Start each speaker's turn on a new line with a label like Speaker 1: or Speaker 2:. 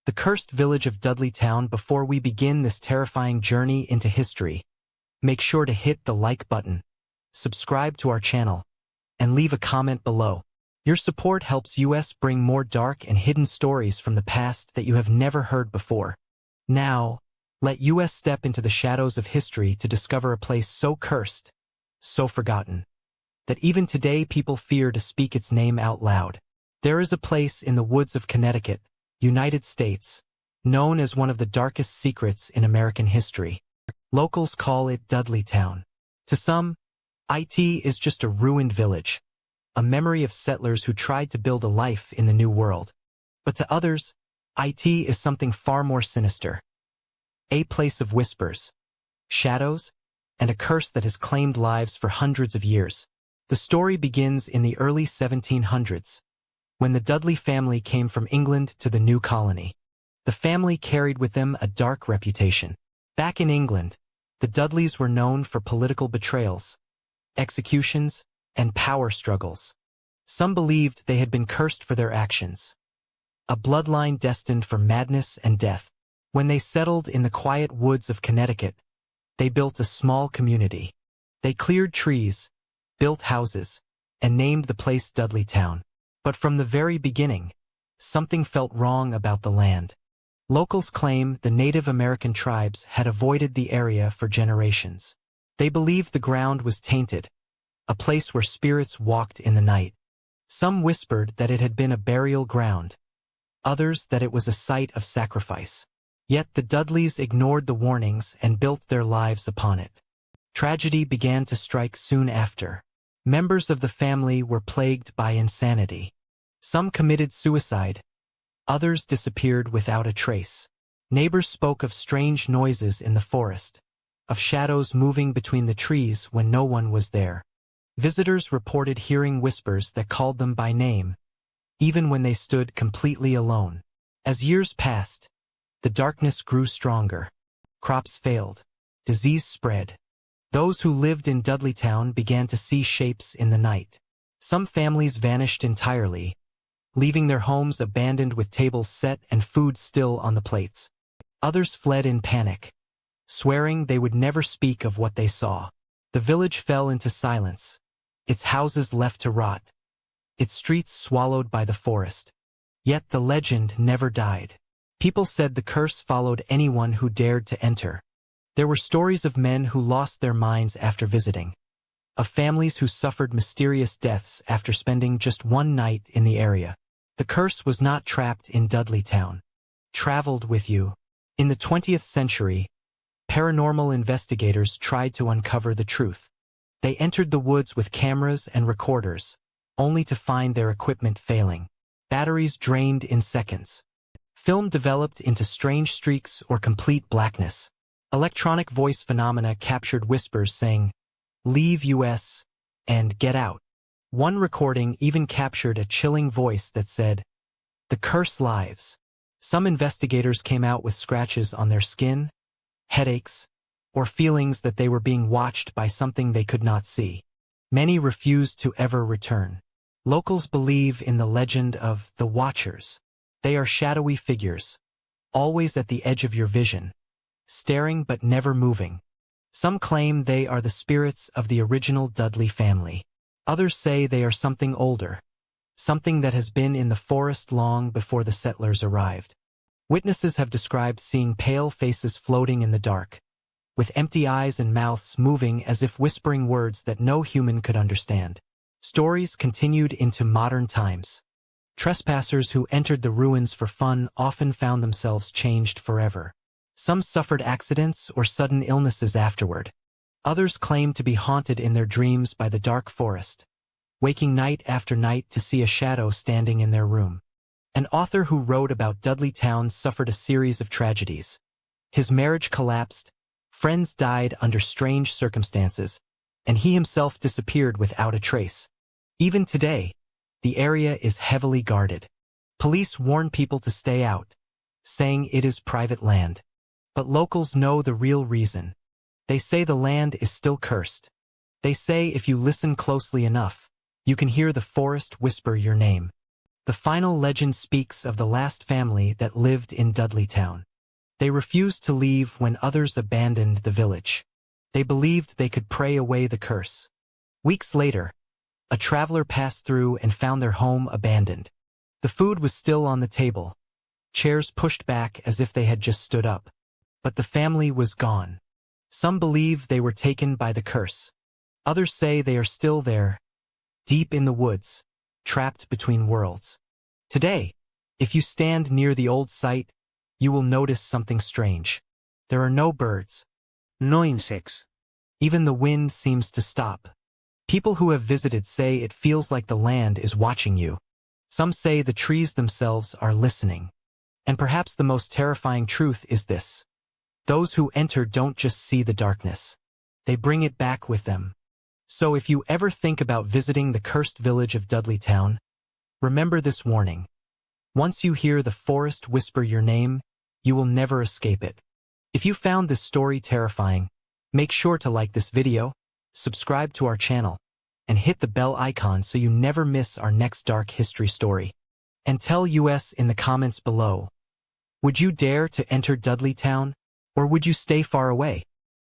Speaker 1: the cursed village of Dudleytown. Before we begin this terrifying journey into history, make sure to hit the like button, subscribe to our channel, and leave a comment below. Your support helps us bring more dark and hidden stories from the past that you have never heard before. Now, let us step into the shadows of history to discover a place so cursed, so forgotten, that even today people fear to speak its name out loud. There is a place in the woods of Connecticut, United States, known as one of the darkest secrets in American history. Locals call it Dudleytown. To some, it is just a ruined village, a memory of settlers who tried to build a life in the New World. But to others, it is something far more sinister. A place of whispers, shadows, and a curse that has claimed lives for hundreds of years. The story begins in the early 1700s, when the Dudley family came from England to the new colony. The family carried with them a dark reputation. Back in England, the Dudleys were known for political betrayals, executions, and power struggles. Some believed they had been cursed for their actions, a bloodline destined for madness and death. When they settled in the quiet woods of Connecticut, they built a small community. They cleared trees, built houses, and named the place Dudleytown. But from the very beginning, something felt wrong about the land. Locals claim the Native American tribes had avoided the area for generations. They believed the ground was tainted, a place where spirits walked in the night. Some whispered that it had been a burial ground, others that it was a site of sacrifice. Yet the Dudleys ignored the warnings and built their lives upon it. Tragedy began to strike soon after. Members of the family were plagued by insanity. Some committed suicide, others disappeared without a trace. Neighbors spoke of strange noises in the forest, of shadows moving between the trees when no one was there. Visitors reported hearing whispers that called them by name, even when they stood completely alone. As years passed, the darkness grew stronger. Crops failed. Disease spread. Those who lived in Dudleytown began to see shapes in the night. Some families vanished entirely, leaving their homes abandoned with tables set and food still on the plates. Others fled in panic, swearing they would never speak of what they saw. The village fell into silence, its houses left to rot, its streets swallowed by the forest. Yet the legend never died. People said the curse followed anyone who dared to enter. There were stories of men who lost their minds after visiting, of families who suffered mysterious deaths after spending just one night in the area. The curse was not trapped in Dudleytown. Traveled with you. In the 20th century, paranormal investigators tried to uncover the truth. They entered the woods with cameras and recorders, only to find their equipment failing. Batteries drained in seconds. Film developed into strange streaks or complete blackness. Electronic voice phenomena captured whispers saying, "Leave US," and "Get out." One recording even captured a chilling voice that said, "The curse lives." Some investigators came out with scratches on their skin, headaches, or feelings that they were being watched by something they could not see. Many refused to ever return. Locals believe in the legend of the Watchers. They are shadowy figures, always at the edge of your vision, staring but never moving. Some claim they are the spirits of the original Dudley family. Others say they are something older, something that has been in the forest long before the settlers arrived. Witnesses have described seeing pale faces floating in the dark, with empty eyes and mouths moving as if whispering words that no human could understand. Stories continued into modern times. Trespassers who entered the ruins for fun often found themselves changed forever. Some suffered accidents or sudden illnesses afterward. Others claimed to be haunted in their dreams by the dark forest, waking night after night to see a shadow standing in their room. An author who wrote about Dudleytown suffered a series of tragedies. His marriage collapsed, friends died under strange circumstances, and he himself disappeared without a trace. Even today, the area is heavily guarded. Police warn people to stay out, saying it is private land. But locals know the real reason. They say the land is still cursed. They say if you listen closely enough, you can hear the forest whisper your name. The final legend speaks of the last family that lived in Dudleytown. They refused to leave when others abandoned the village. They believed they could pray away the curse. Weeks later, a traveler passed through and found their home abandoned. The food was still on the table, chairs pushed back as if they had just stood up. But the family was gone. Some believe they were taken by the curse. Others say they are still there, deep in the woods, trapped between worlds. Today, if you stand near the old site, you will notice something strange. There are no birds, no insects. Even the wind seems to stop. People who have visited say it feels like the land is watching you. Some say the trees themselves are listening. And perhaps the most terrifying truth is this: those who enter don't just see the darkness. They bring it back with them. So if you ever think about visiting the cursed village of Dudleytown, remember this warning. Once you hear the forest whisper your name, you will never escape it. If you found this story terrifying, make sure to like this video, subscribe to our channel, and hit the bell icon so you never miss our next dark history story. And tell us in the comments below, would you dare to enter Dudleytown, or would you stay far away?